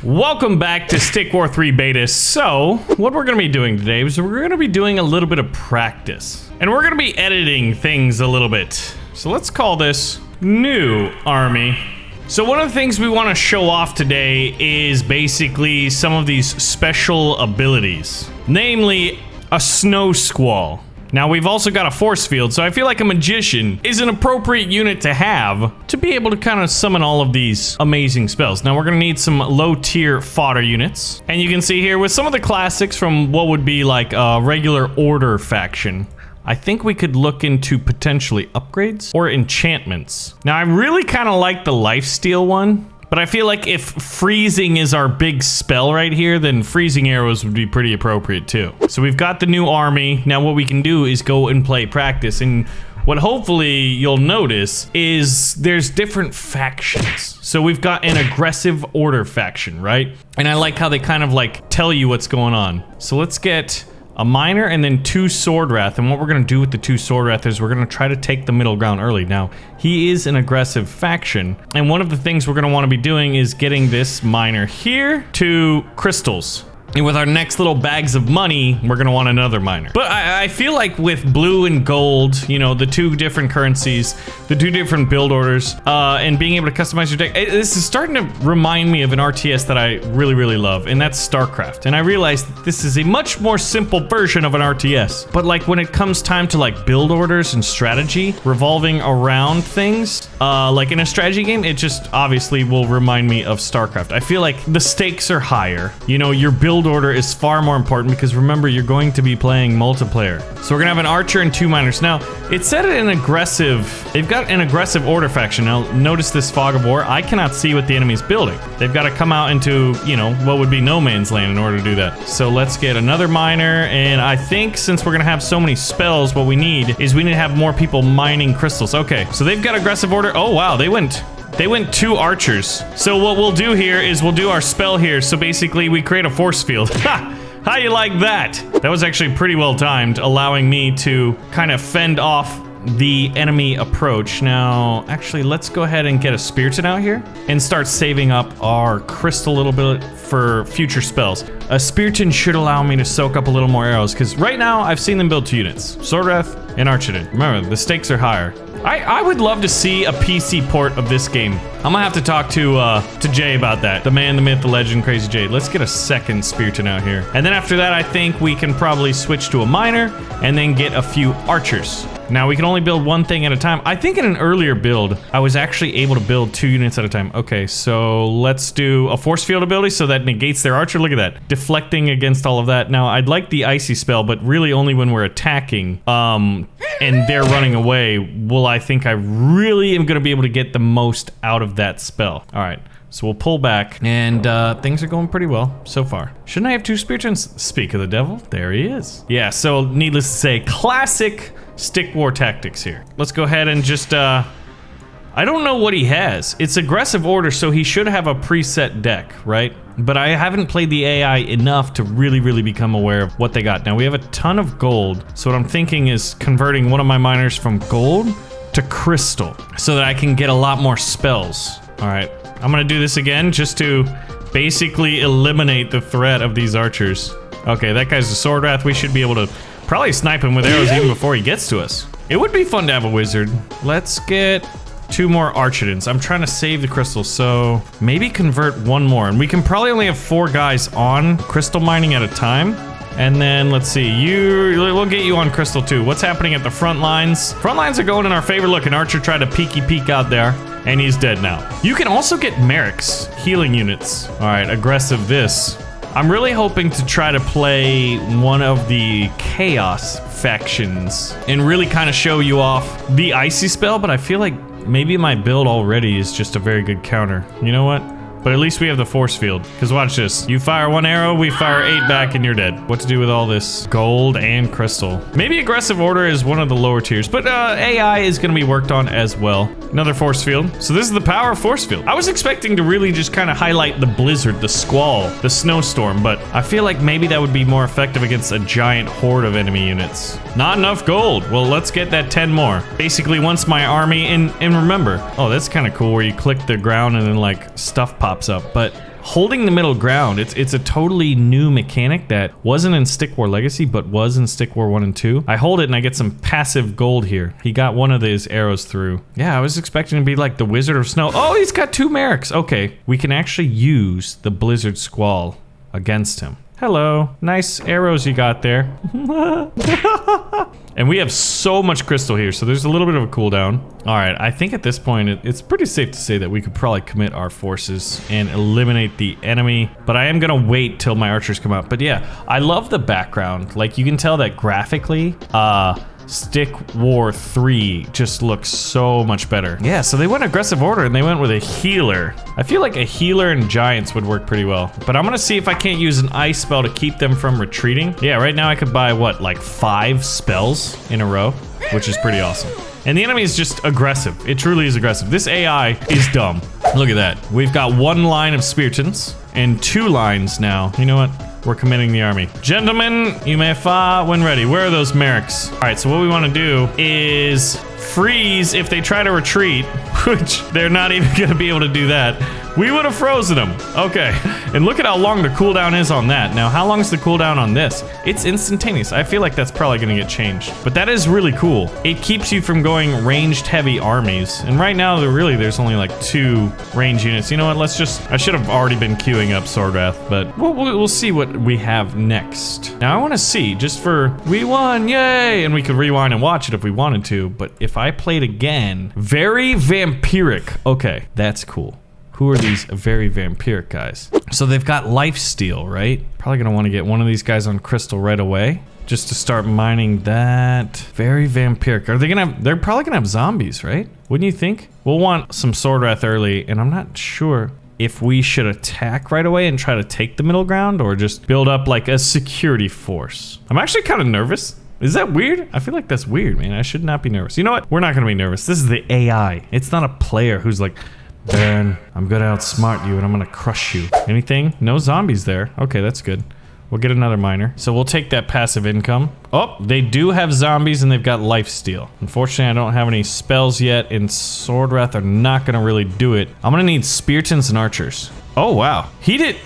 Welcome back to Stick War 3 Beta. So, what we're going to be doing today is we're going to be doing a little bit of practice. And we're going to be editing things a little bit. So let's call this New Army. So one of the things we want to show off today is basically some of these special abilities. Namely, a Snow Squall. Now, we've also got a force field, so I feel like a magician is an appropriate unit to have to be able to kind of summon all of these amazing spells. Now, we're going to need some low-tier fodder units. And you can see here with some of the classics from what would be like a regular order faction, I think we could look into potentially upgrades or enchantments. Now, I really kind of like the lifesteal one. But I feel like if freezing is our big spell right here, then freezing arrows would be pretty appropriate too. So we've got the new army. Now what we can do is go and play practice. And what hopefully you'll notice is there's different factions. So we've got an aggressive order faction, right? And I like how they kind of like tell you what's going on. So let's get a miner and then 2 sword wrath. And what we're going to do with the 2 sword wrath is we're going to try to take the middle ground early. Now, he is an aggressive faction. And one of the things we're going to want to be doing is getting this miner here to crystals. And with our next little bags of money, we're going to want another miner. But I feel like with blue and gold, you know, the 2 different currencies, the 2 different build orders, and being able to customize your deck, this is starting to remind me of an RTS that I really, really love, and that's StarCraft. And I realized that this is a much more simple version of an RTS. But like when it comes time to like build orders and strategy revolving around things, like in a strategy game, it just obviously will remind me of StarCraft. I feel like the stakes are higher. You know, your build order is far more important because remember, you're going to be playing multiplayer. So we're gonna have an archer and 2 miners. Now, it said an aggressive, they've got an aggressive order faction. Now, notice this fog of war. I cannot see what the enemy's building. They've got to come out into, you know, what would be no man's land in order to do that. So let's get another miner. And I think since we're gonna have so many spells, what we need is we need to have more people mining crystals. Okay, so they've got aggressive order. Oh, wow, they went 2 archers. So what we'll do here is we'll do our spell here. So basically we create a force field. Ha! How you like that? That was actually pretty well timed, allowing me to kind of fend off the enemy approach. Now, actually, let's go ahead and get a Spiriton out here and start saving up our crystal a little bit for future spells. A Spiriton should allow me to soak up a little more arrows because right now I've seen them build 2 units, Sword Wrath and Archidon. Remember, the stakes are higher. I would love to see a PC port of this game. I'm gonna have to talk to Jay about that. The man, the myth, the legend, Crazy Jay. Let's get a second Spiriton out here. And then after that, I think we can probably switch to a miner and then get a few archers. Now, we can only build 1 thing at a time. I think in an earlier build, I was actually able to build 2 units at a time. Okay, so let's do a force field ability so that negates their archer. Look at that. Deflecting against all of that. Now, I'd like the icy spell, but really only when we're attacking and they're running away will I think I really am going to be able to get the most out of that spell. All right. So we'll pull back, and things are going pretty well so far. Shouldn't I have 2 Spiritons? Speak of the devil, there he is. Yeah, so needless to say, classic Stick War tactics here. Let's go ahead and just, I don't know what he has. It's aggressive order, so he should have a preset deck, right? But I haven't played the AI enough to really become aware of what they got. Now, we have a ton of gold, so what I'm thinking is converting one of my miners from gold to crystal so that I can get a lot more spells. All right. I'm gonna do this again just to basically eliminate the threat of these archers. Okay, that guy's a sword wrath. We should be able to probably snipe him with arrows even before he gets to us. It would be fun to have a wizard. Let's get 2 more Archidons. I'm trying to save the crystals, so maybe convert 1 more. And we can probably only have 4 guys on crystal mining at a time. And then let's see, we'll get you on crystal too. What's happening at the front lines? Front lines are going in our favor. Look, an archer tried to peek out there, and he's dead now. You can also get Merrick's healing units. All right, aggressive this. I'm really hoping to try to play one of the chaos factions and really kind of show you off the icy spell, but I feel like maybe my build already is just a very good counter. You know what? But at least we have the force field. Because watch this. You fire 1 arrow, we fire 8 back, and you're dead. What to do with all this gold and crystal? Maybe aggressive order is one of the lower tiers, but AI is going to be worked on as well. Another force field. So this is the power of force field. I was expecting to really just kind of highlight the blizzard, the squall, the snowstorm, but I feel like maybe that would be more effective against a giant horde of enemy units. Not enough gold. Well, let's get that 10 more. Basically, once my army, and remember, oh, that's kind of cool where you click the ground and then like stuff pops up, but holding the middle ground. It's a totally new mechanic that wasn't in Stick War Legacy, but was in Stick War 1 and 2. I hold it and I get some passive gold here. He got one of these arrows through. Yeah, I was expecting to be like the Wizard of Snow. Oh, he's got 2 Merrics. Okay, we can actually use the Blizzard Squall against him. Hello, nice arrows you got there. And we have so much crystal here, so there's a little bit of a cooldown. All right, I think at this point, it's pretty safe to say that we could probably commit our forces and eliminate the enemy, but I am gonna wait till my archers come out. But yeah, I love the background. Like, you can tell that graphically, Stick War 3 just looks so much better. Yeah, so they went aggressive order and they went with a healer. I feel like a healer and giants would work pretty well. But I'm gonna see if I can't use an ice spell to keep them from retreating. Yeah, right now I could buy, what, like 5 spells in a row, which is pretty awesome. And the enemy is just aggressive. It truly is aggressive. This AI is dumb. Look at that. We've got 1 line of Speartons and 2 lines now. You know what? We're committing the army. Gentlemen, you may fire when ready. Where are those Merrics? All right, so what we want to do is freeze if they try to retreat, which they're not even going to be able to do that. We would have frozen them. Okay, and look at how long the cooldown is on that. Now, how long is the cooldown on this? It's instantaneous. I feel like that's probably going to get changed, but that is really cool. It keeps you from going ranged heavy armies. And right now, there's only like 2 range units. You know what? I should have already been queuing up Swordwrath, but we'll see what we have next. Now, I want to see, just for, we won, yay! And we could rewind and watch it if we wanted to, but if I played again, very vampiric. Okay, that's cool. Who are these very vampiric guys? So they've got lifesteal, right? Probably gonna want to get one of these guys on crystal right away, just to start mining that. Very vampiric. They're probably gonna have zombies, right? Wouldn't you think? We'll want some Swordwrath early, and I'm not sure if we should attack right away and try to take the middle ground, or just build up like a security force. I'm actually kind of nervous. Is that weird? I feel like that's weird, man. I should not be nervous. You know what? We're not gonna be nervous. This is the AI. It's not a player who's like, Baron, I'm gonna outsmart you and I'm gonna crush you. Anything? No zombies there. Okay, that's good. We'll get another miner. So we'll take that passive income. Oh, they do have zombies and they've got lifesteal. Unfortunately, I don't have any spells yet, and Swordwrath are not gonna really do it. I'm gonna need Speartons and archers. Oh, wow. He didn't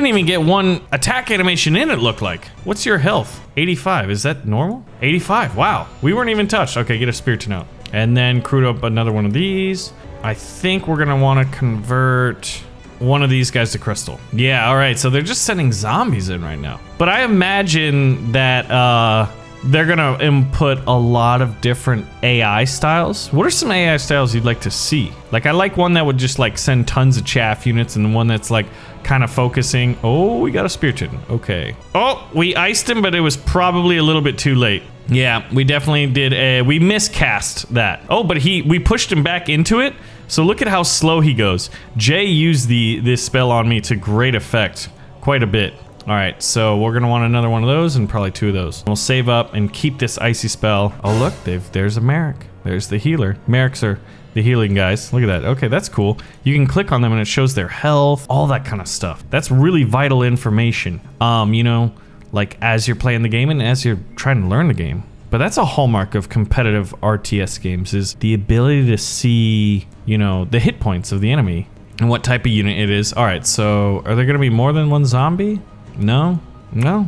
even get 1 attack animation in, it looked like. What's your health? 85, is that normal? 85, wow. We weren't even touched. Okay, get a Spearton out. And then crude up another one of these. I think we're gonna wanna convert one of these guys to crystal. Yeah, all right, so they're just sending zombies in right now. But I imagine that they're gonna input a lot of different AI styles. What are some AI styles you'd like to see? Like, I like one that would just like send tons of chaff units, and one that's like kind of focusing. Oh, we got a Spearton, okay. Oh, we iced him, but it was probably a little bit too late. Yeah, we definitely did. We miscast that. Oh, but we pushed him back into it. So look at how slow he goes. Jay used this spell on me to great effect, quite a bit. All right, so we're gonna want another one of those and probably 2 of those. We'll save up and keep this icy spell. Oh look, there's a Merric. There's the healer. Merrics are the healing guys. Look at that. Okay, that's cool. You can click on them and it shows their health, all that kind of stuff. That's really vital information. You know, like as you're playing the game and as you're trying to learn the game. But that's a hallmark of competitive RTS games, is the ability to see, you know, the hit points of the enemy and what type of unit it is. All right, so are there gonna be more than 1 zombie? No, no,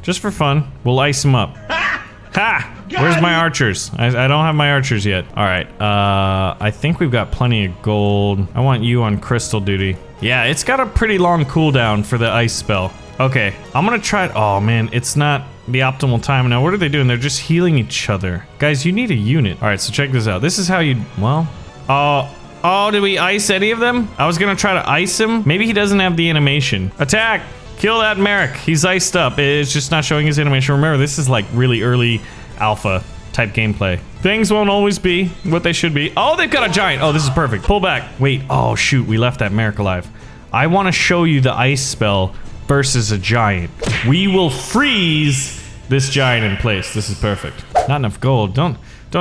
just for fun. We'll ice them up. Ha! Where's my archers? I don't have my archers yet. All right, I think we've got plenty of gold. I want you on crystal duty. Yeah, it's got a pretty long cooldown for the ice spell. Okay, I'm gonna try it. Oh man, it's not the optimal time. Now, what are they doing? They're just healing each other. Guys, you need a unit. All right, so check this out. This is how you, well, oh, did we ice any of them? I was gonna try to ice him. Maybe he doesn't have the animation. Attack! Kill that Merric. He's iced up. It's just not showing his animation. Remember, this is like really early alpha type gameplay. Things won't always be what they should be. Oh, they've got a giant. Oh, this is perfect. Pull back. Wait, oh shoot, we left that Merric alive. I wanna show you the ice spell versus a giant. We will freeze this giant in place. This is perfect. Not enough gold. Don't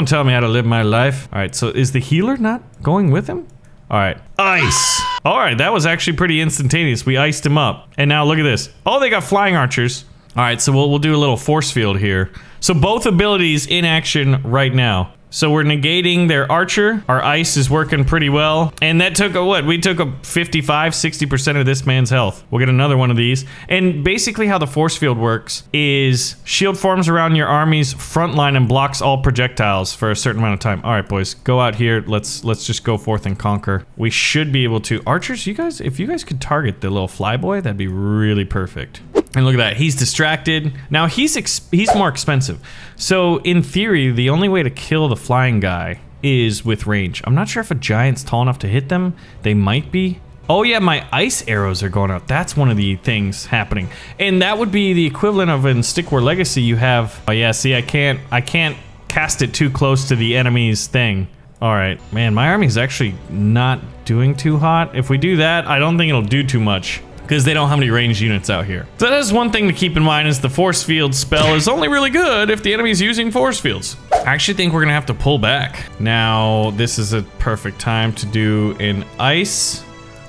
tell me how to live my life. All right, so is the healer not going with him? All right, ice. All right, that was actually pretty instantaneous. We iced him up. And now look at this. Oh, they got flying archers. All right, so we'll do a little force field here. So both abilities in action right now. So we're negating their archer. Our ice is working pretty well. And that took a what? We took a 55, 60% of this man's health. We'll get another one of these. And basically how the force field works is shield forms around your army's front line and blocks all projectiles for a certain amount of time. All right, boys, go out here. Let's just go forth and conquer. We should be able to. Archers, you guys, if you guys could target the little flyboy, that'd be really perfect. And look at that, he's distracted. Now he's more expensive. So in theory, the only way to kill the flying guy is with range. I'm not sure if a giant's tall enough to hit them. They might be. Oh yeah, my ice arrows are going out. That's one of the things happening. And that would be the equivalent of in Stick War Legacy you have. Oh yeah, see, I can't cast it too close to the enemy's thing. All right, man, my army's actually not doing too hot. If we do that, I don't think it'll do too much, because they don't have any ranged units out here. So that is one thing to keep in mind, is the force field spell is only really good if the enemy's using force fields. I actually think we're gonna have to pull back. Now, this is a perfect time to do an ice.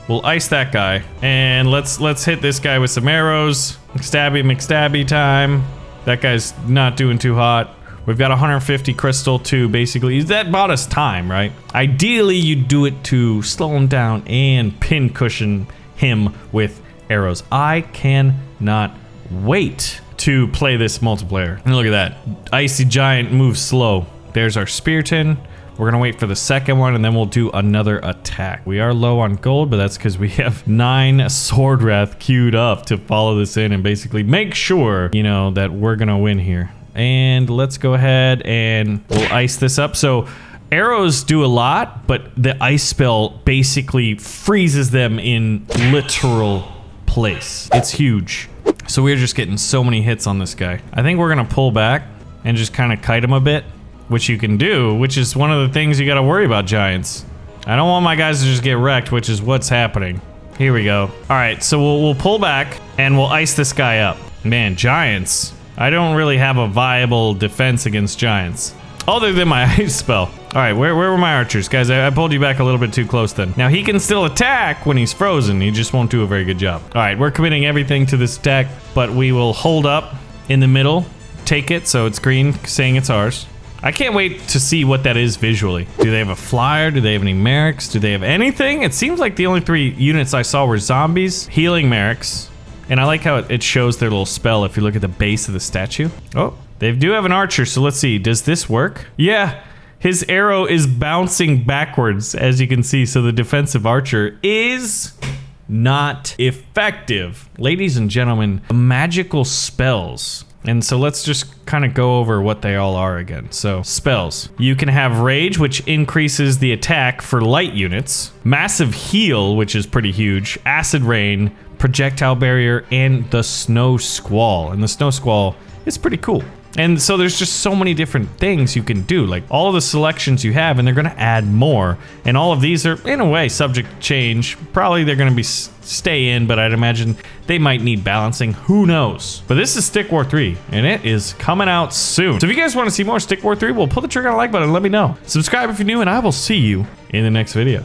We'll ice that guy. And let's hit this guy with some arrows. McStabby time. That guy's not doing too hot. We've got 150 crystal too, basically. That bought us time, right? Ideally, you do it to slow him down and pin cushion him with arrows. I cannot wait to play this multiplayer. And look at that. Icy Giant moves slow. There's our Spearton. We're gonna wait for the second one, and then we'll do another attack. We are low on gold, but that's because we have 9 Sword Wrath queued up to follow this in and basically make sure, you know, that we're gonna win here. And let's go ahead and we'll ice this up. So arrows do a lot, but the ice spell basically freezes them in literal place. It's huge. So we're just getting so many hits on this guy. I think we're gonna pull back and just kind of kite him a bit, which you can do, which is one of the things you gotta worry about, giants. I don't want my guys to just get wrecked, which is what's happening. Here we go. All right, so we'll pull back and we'll ice this guy up. Man, giants. I don't really have a viable defense against giants, other than my ice spell. All right, where were my archers? Guys, I pulled you back a little bit too close then. Now, he can still attack when he's frozen. He just won't do a very good job. All right, we're committing everything to this attack, but we will hold up in the middle, take it, so it's green, saying it's ours. I can't wait to see what that is visually. Do they have a flyer? Do they have any mercs? Do they have anything? It seems like the only 3 units I saw were zombies, healing mercs, and I like how it shows their little spell if you look at the base of the statue. Oh, they do have an archer, so let's see. Does this work? Yeah, his arrow is bouncing backwards, as you can see, so the defensive archer is not effective. Ladies and gentlemen, magical spells. And so let's just kind of go over what they all are again. So spells. You can have Rage, which increases the attack for light units. Massive Heal, which is pretty huge. Acid Rain, Projectile Barrier, and the Snow Squall. And the Snow Squall is pretty cool. And so there's just so many different things you can do, like all of the selections you have, and they're gonna add more. And all of these are, in a way, subject to change. Probably they're gonna be stay in, but I'd imagine they might need balancing. Who knows? But this is Stick War 3, and it is coming out soon. So if you guys want to see more Stick War 3, well, pull the trigger on the like button and let me know. Subscribe if you're new, and I will see you in the next video.